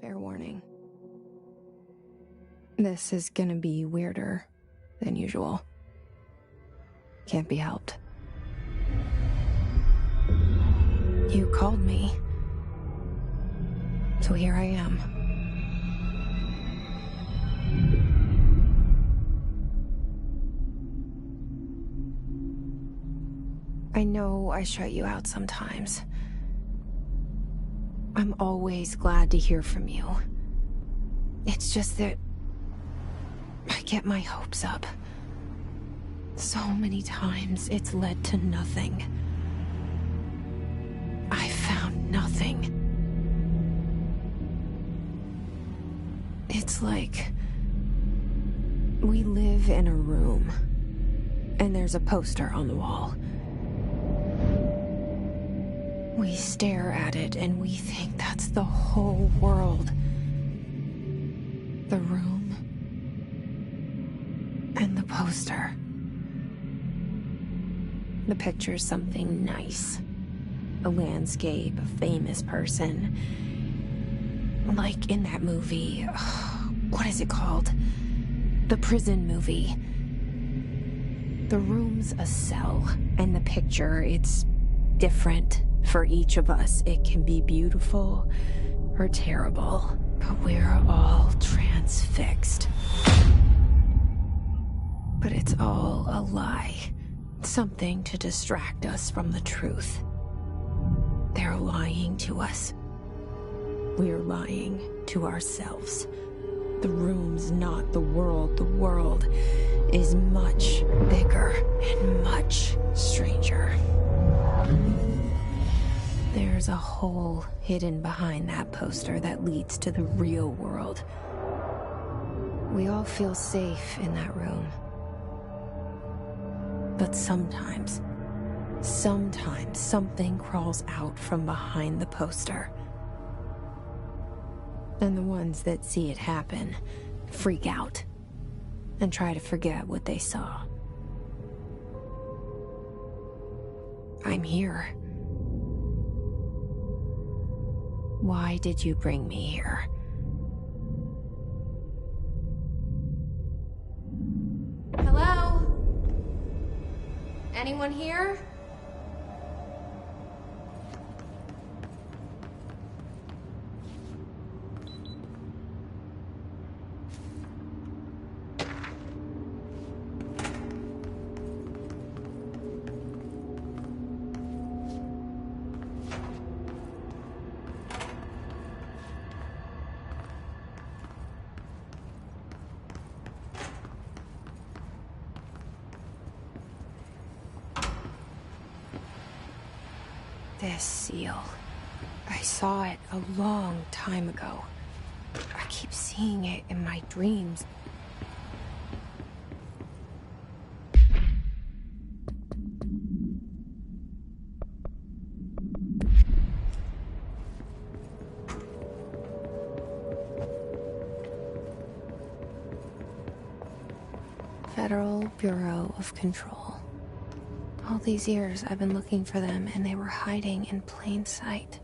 Fair warning. This is gonna be weirder than usual. Can't be helped. You called me. So here I am. I know I shut you out sometimes. I'm always glad to hear from you. It's just that I get my hopes up. So many times it's led to nothing. I found nothing. It's like we live in a room, and there's a poster on the wall. We stare at it and we think that's the whole world. The room and the poster. The picture's something nice. A landscape, a famous person. Like in that movie, what is it called? The prison movie. The room's a cell, and the picture, it's different for each of us. It can be beautiful or terrible, but we're all transfixed. But it's all a lie. Something to distract us from the truth. They're lying to us. We're lying to ourselves. The room's not the world. The world is much bigger and much stranger. There's a hole hidden behind that poster that leads to the real world. We all feel safe in that room. But sometimes something crawls out from behind the poster. And the ones that see it happen freak out and try to forget what they saw. I'm here. Why did you bring me here? Hello? Anyone here? This seal. I saw it a long time ago. I keep seeing it in my dreams. Federal Bureau of Control. All these years I've been looking for them, and they were hiding in plain sight.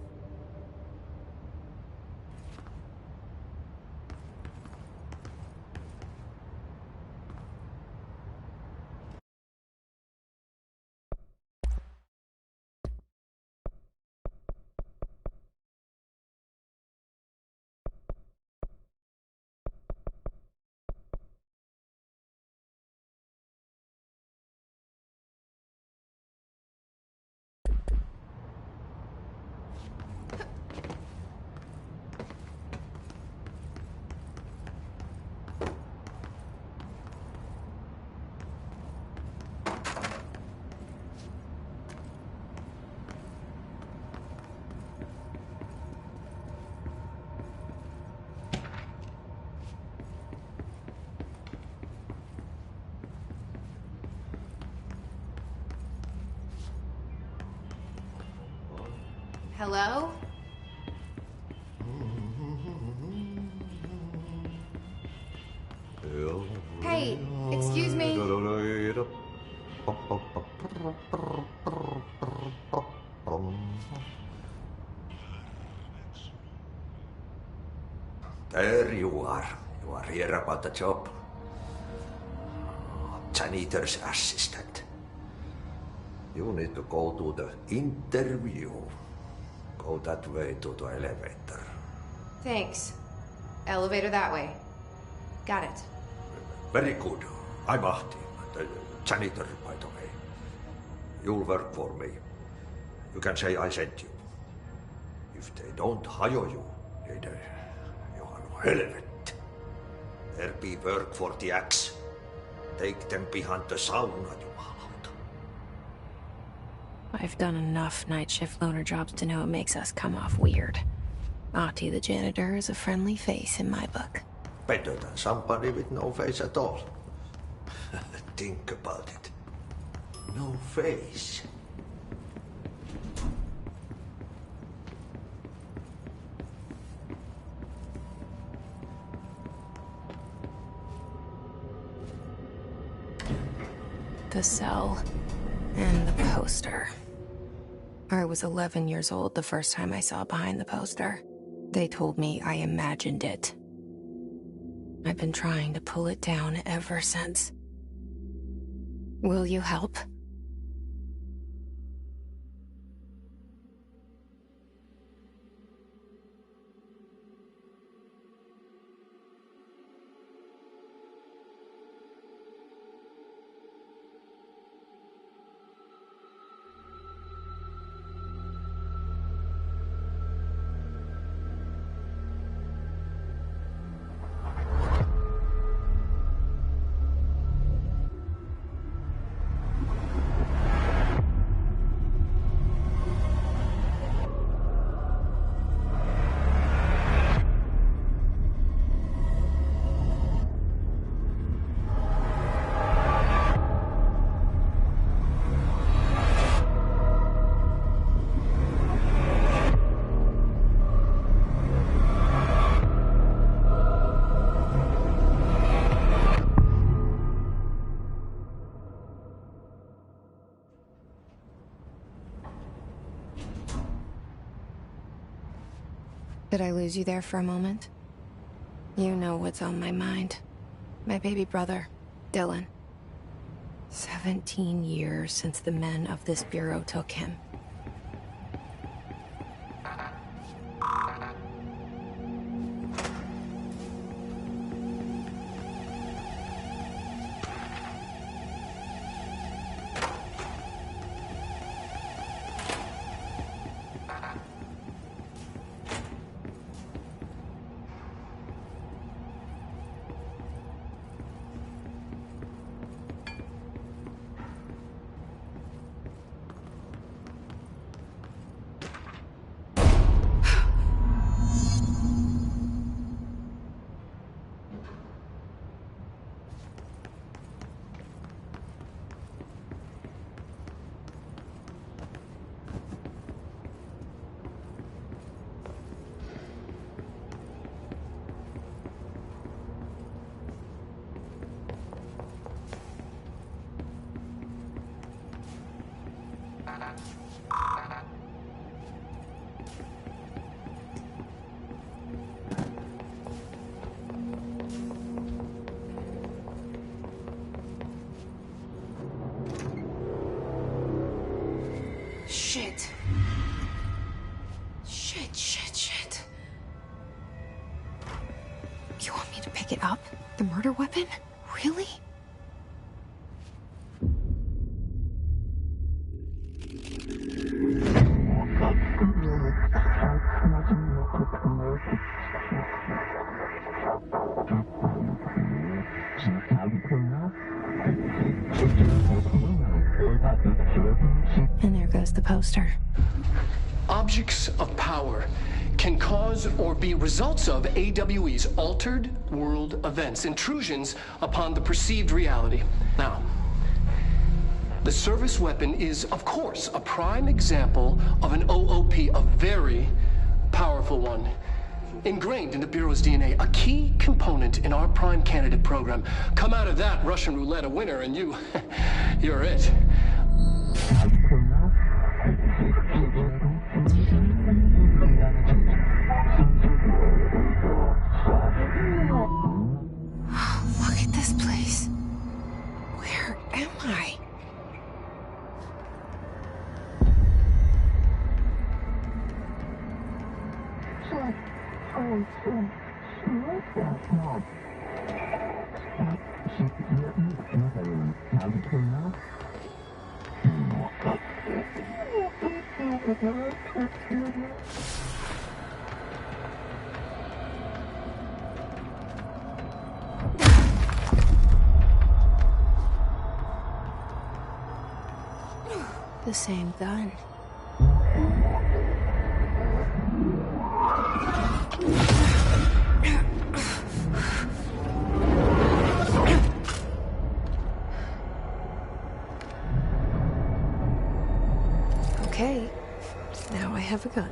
Hello? Hey, excuse me. you are here about the job. Janitor's assistant. You need to go to the interview. Go that way to the elevator. Thanks. Elevator that way. Got it. Very good. I'm Ahti, the janitor, by the way. You'll work for me. You can say I sent you. If they don't hire you, then you are no helvet. There be work for the axe. Take them behind the sauna, jumalauta. I've done enough night shift loner jobs to know it makes us come off weird. Ahti the janitor is a friendly face in my book. Better than somebody with no face at all. Think about it. No face. The cell. And the poster. I was 11 years old the first time I saw behind the poster. They told me I imagined it. I've been trying to pull it down ever since. Will you help? Did I lose you there for a moment? You know what's on my mind. My baby brother, Dylan. 17 years since the men of this bureau took him. Shit. Shit. You want me to pick it up? The murder weapon? Really? And there goes the poster. Objects of power can cause or be results of AWE's altered world events, intrusions upon the perceived reality. Now, the service weapon is, of course, a prime example of an OOP, a very powerful one. Ingrained in the Bureau's DNA, a key component in our prime candidate program. Come out of that Russian roulette a winner and you're it. The same gun. Okay, now I have a gun.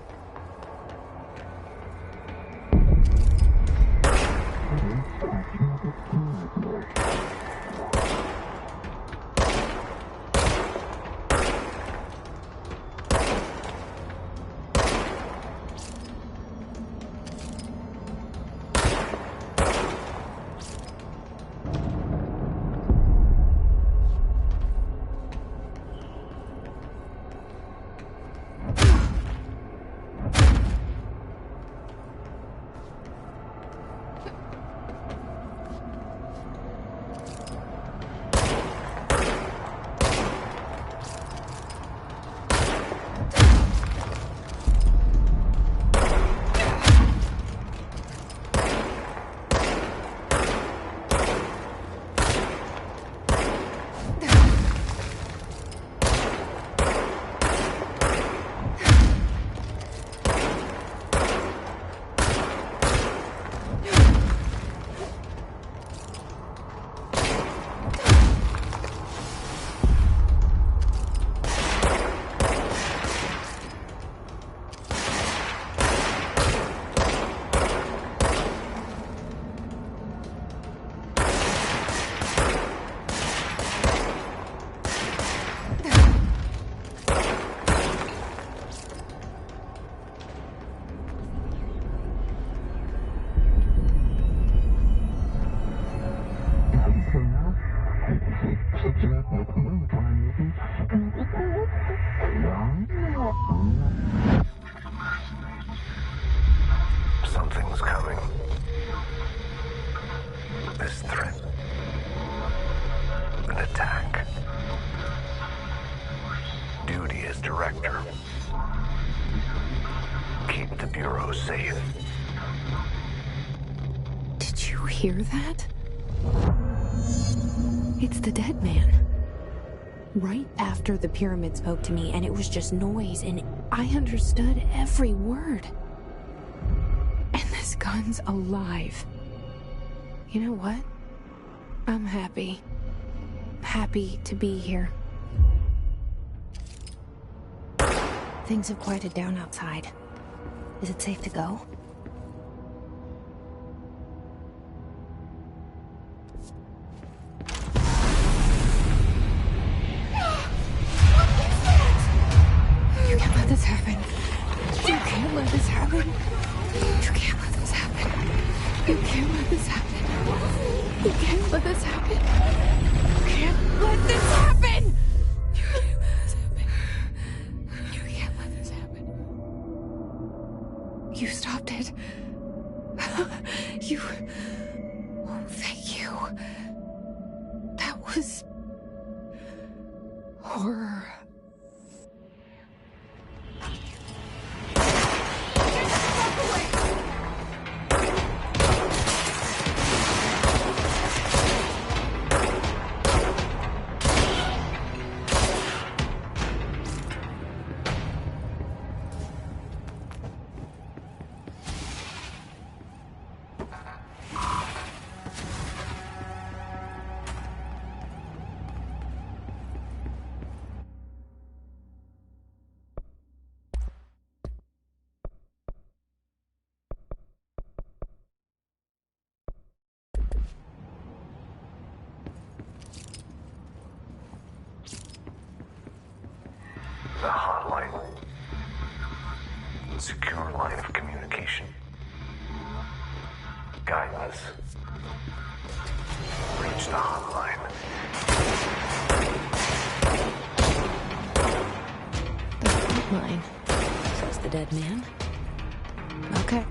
Something's coming. This threat. An attack. Duty as director. Keep the Bureau safe. Did you hear that? It's the dead man. Right after the pyramid spoke to me, and it was just noise, and I understood every word. And this gun's alive. You know what? I'm happy. Happy to be here. Things have quieted down outside. Is it safe to go? You can't let this happen. You can't let this happen. You can't let this happen. You can't let this happen. You can't let this happen. You can't let this happen. You can't let this happen. You stopped it. You... Oh, thank you. That was... horror. The hotline. Secure line of communication. Guidance. Reach the hotline. The hotline, says the dead man. Okay.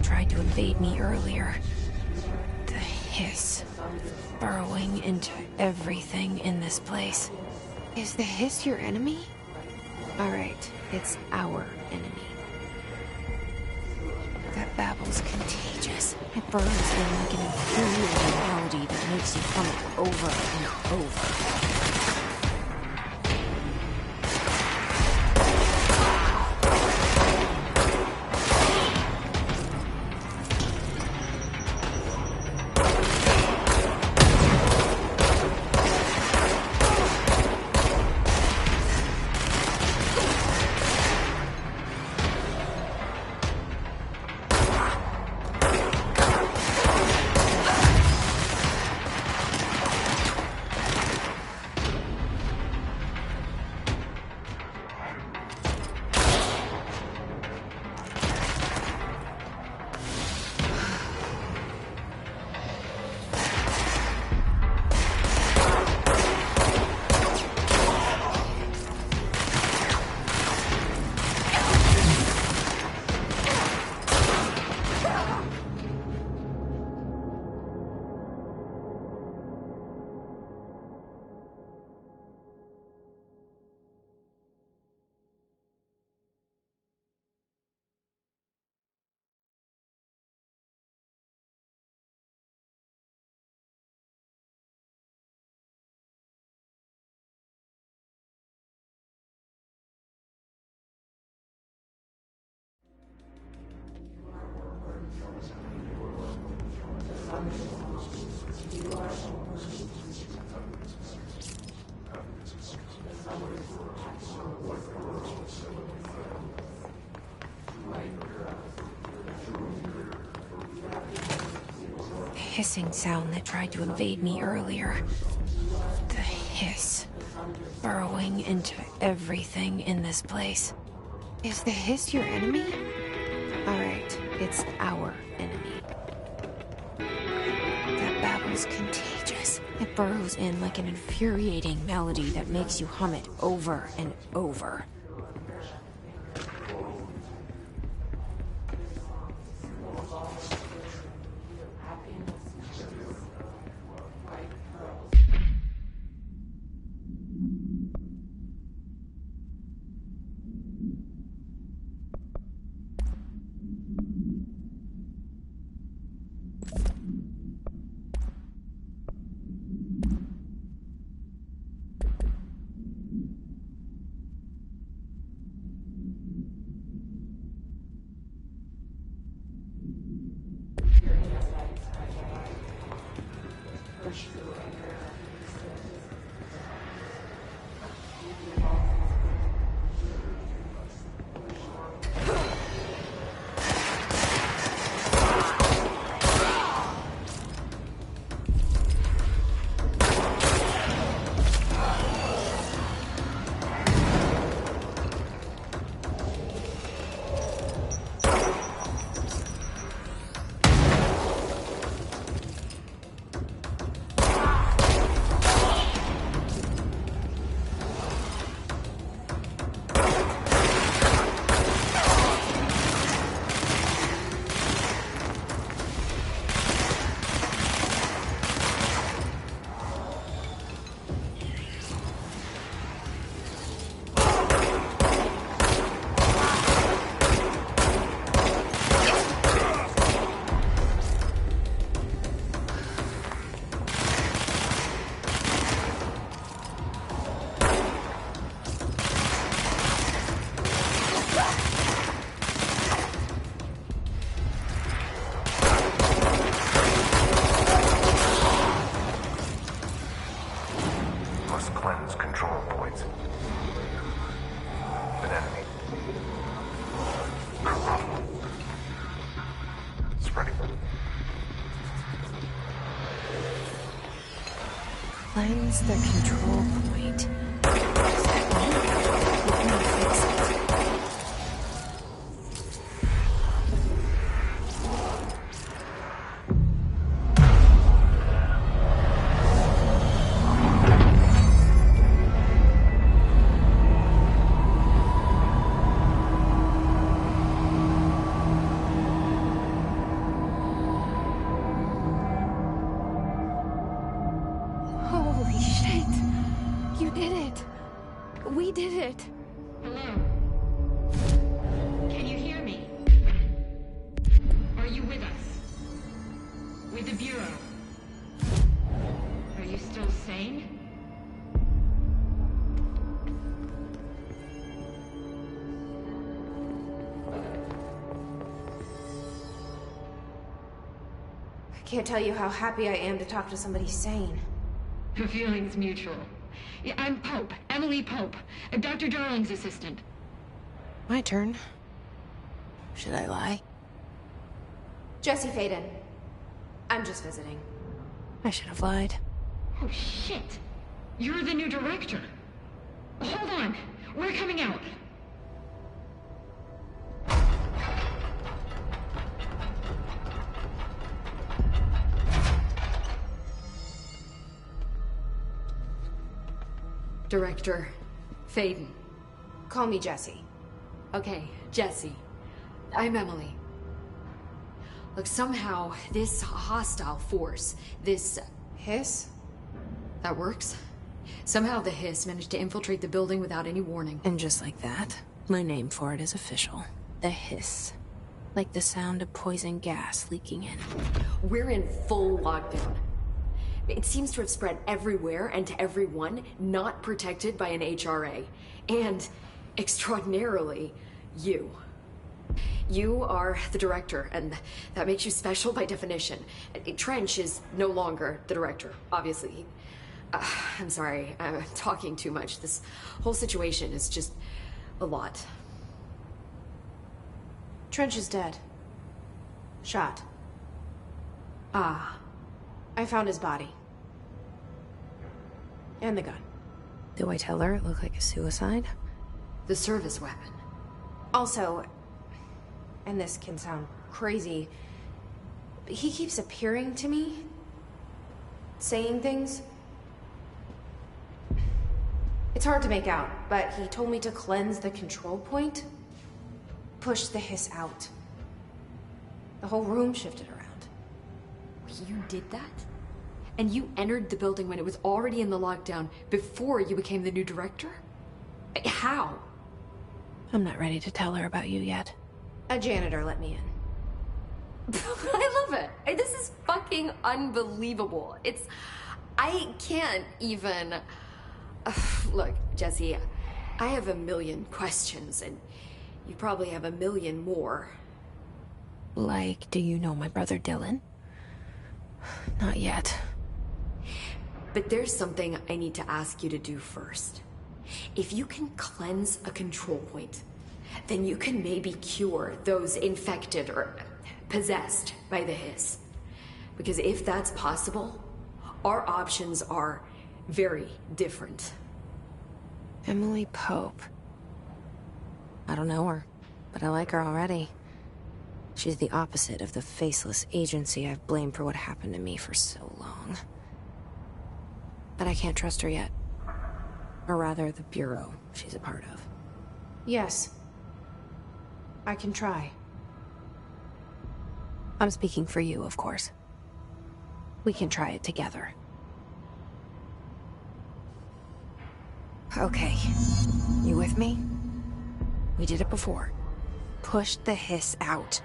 Tried to invade me earlier. The hiss. Burrowing into everything in this place. Is the hiss your enemy? Alright, it's our enemy. That babble's contagious. It burns in like an infuriating melody that makes you hum it over and over. Hissing sound that tried to invade me earlier. The hiss. Burrowing into everything in this place. Is the hiss your enemy? Alright, it's our enemy. That babble's contagious. It burrows in like an infuriating melody that makes you hum it over and over. Cleanse the control point. Let me fix it. Holy shit! You did it! We did it! Hello? Can you hear me? Are you with us? With the Bureau? Are you still sane? I can't tell you how happy I am to talk to somebody sane. The feeling's mutual. Yeah, I'm Pope, Emily Pope, Dr. Darling's assistant. My turn. Should I lie? Jesse Faden. I'm just visiting. I should have lied. Oh, shit. You're the new director. Hold on. We're coming out. Director Faden. Call me Jesse. Okay, Jesse. I'm Emily. Look, somehow this hostile force, this... Hiss? that works? Somehow the Hiss managed to infiltrate the building without any warning. And just like that, my name for it is official. The Hiss. Like the sound of poison gas leaking in. We're in full lockdown. It seems to have spread everywhere and to everyone not protected by an HRA. And, extraordinarily, you. You are the director, and that makes you special by definition. Trench is no longer the director, obviously. I'm sorry, I'm talking too much. This whole situation is just a lot. Trench is dead. Shot. Ah. I found his body. And the gun. Do I tell her it looked like a suicide? The service weapon. Also, and this can sound crazy, but he keeps appearing to me, saying things. It's hard to make out, but he told me to cleanse the control point, push the Hiss out. The whole room shifted around. You did that? And you entered the building when it was already in the lockdown before you became the new director? How? I'm not ready to tell her about you yet. A janitor let me in. I love it. This is fucking unbelievable. I can't even... Look, Jesse, I have a million questions, and you probably have a million more. Like, do you know my brother Dylan? Not yet. But there's something I need to ask you to do first. If you can cleanse a control point, then you can maybe cure those infected or possessed by the Hiss. Because if that's possible, our options are very different. Emily Pope. I don't know her, but I like her already. She's the opposite of the faceless agency I've blamed for what happened to me for so long. But I can't trust her yet. Or rather, the Bureau she's a part of. Yes. I can try. I'm speaking for you, of course. We can try it together. Okay. You with me? We did it before. Push the Hiss out.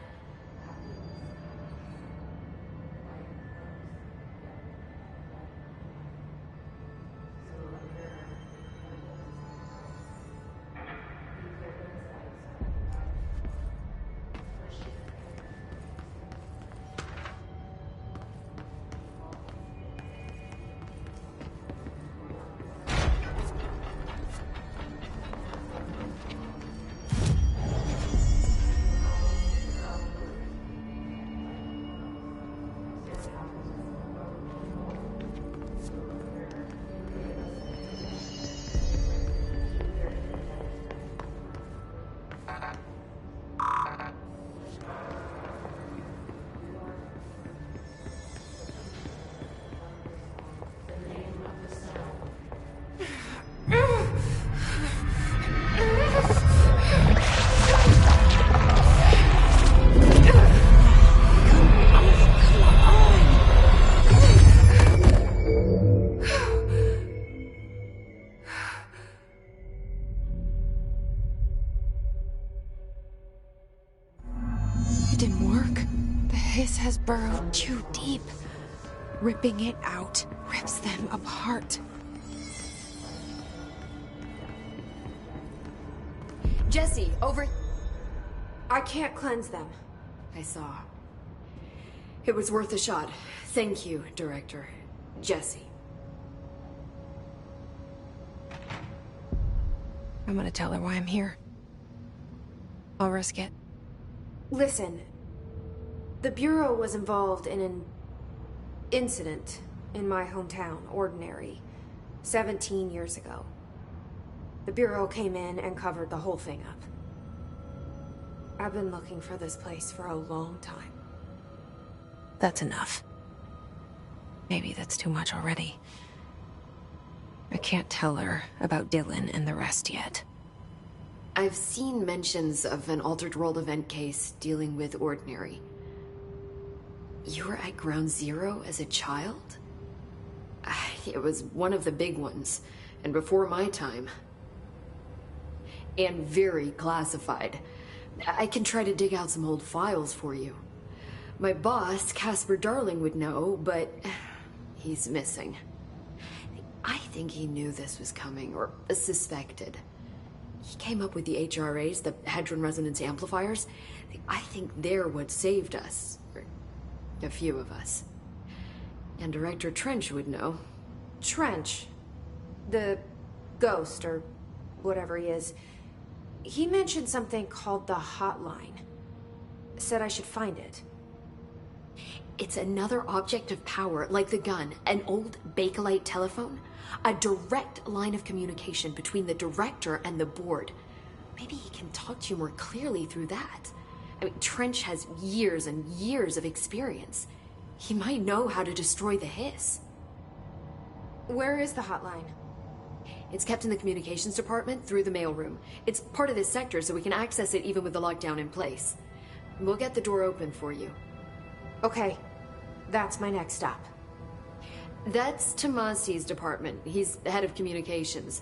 didn't work. The hiss has burrowed too deep. Ripping it out rips them apart. Jesse, over... I can't cleanse them. I saw. It was worth a shot. Thank you, Director. Jesse. I'm gonna tell her why I'm here. I'll risk it. Listen, the Bureau was involved in an incident in my hometown, Ordinary, 17 years ago. The Bureau came in and covered the whole thing up. I've been looking for this place for a long time. That's enough. Maybe that's too much already. I can't tell her about Dylan and the rest yet. I've seen mentions of an Altered World event case dealing with Ordinary. You were at Ground Zero as a child? It was one of the big ones, and before my time. And very classified. I can try to dig out some old files for you. My boss, Casper Darling, would know, but he's missing. I think he knew this was coming, or suspected. He came up with the HRAs, the Hadron Resonance Amplifiers. I think they're what saved us. Or a few of us. And Director Trench would know. Trench, the ghost, or whatever he is, he mentioned something called the Hotline. Said I should find it. It's another object of power, like the gun, an old Bakelite telephone. A direct line of communication between the director and the board. Maybe he can talk to you more clearly through that. I mean, Trench has years and years of experience. He might know how to destroy the hiss. Where is the hotline? It's kept in the communications department through the mailroom. It's part of this sector, so we can access it even with the lockdown in place. We'll get the door open for you. Okay, that's my next stop. That's Tomasi's department. He's the head of communications.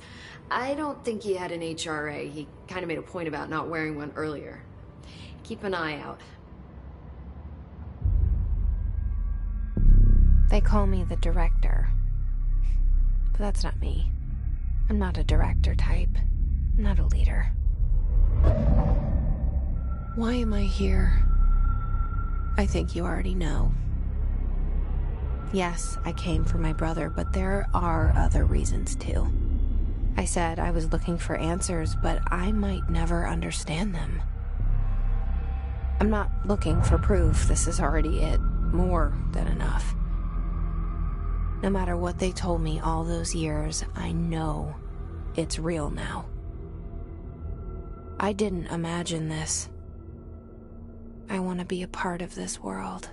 I don't think he had an HRA. He kind of made a point about not wearing one earlier. Keep an eye out. They call me the director. But that's not me. I'm not a director type. I'm not a leader. Why am I here? I think you already know. Yes, I came for my brother, but there are other reasons too. I said I was looking for answers, but I might never understand them. I'm not looking for proof. This is already it. More than enough. No matter what they told me all those years, I know it's real now. I didn't imagine this. I want to be a part of this world.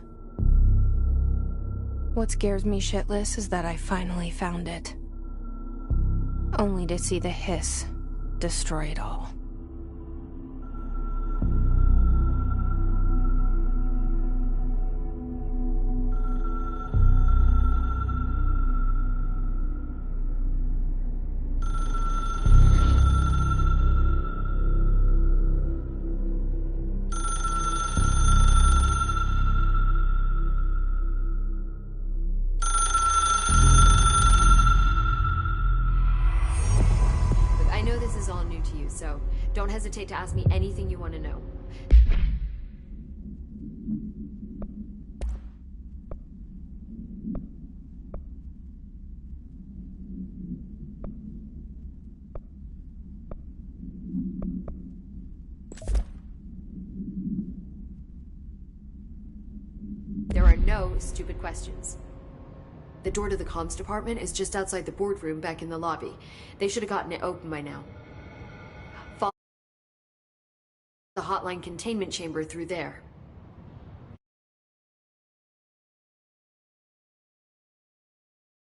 What scares me shitless is that I finally found it. Only to see the hiss destroy it all. So don't hesitate to ask me anything you want to know. There are no stupid questions. The door to the comms department is just outside the boardroom back in the lobby. They should have gotten it open by now. The hotline containment chamber through there.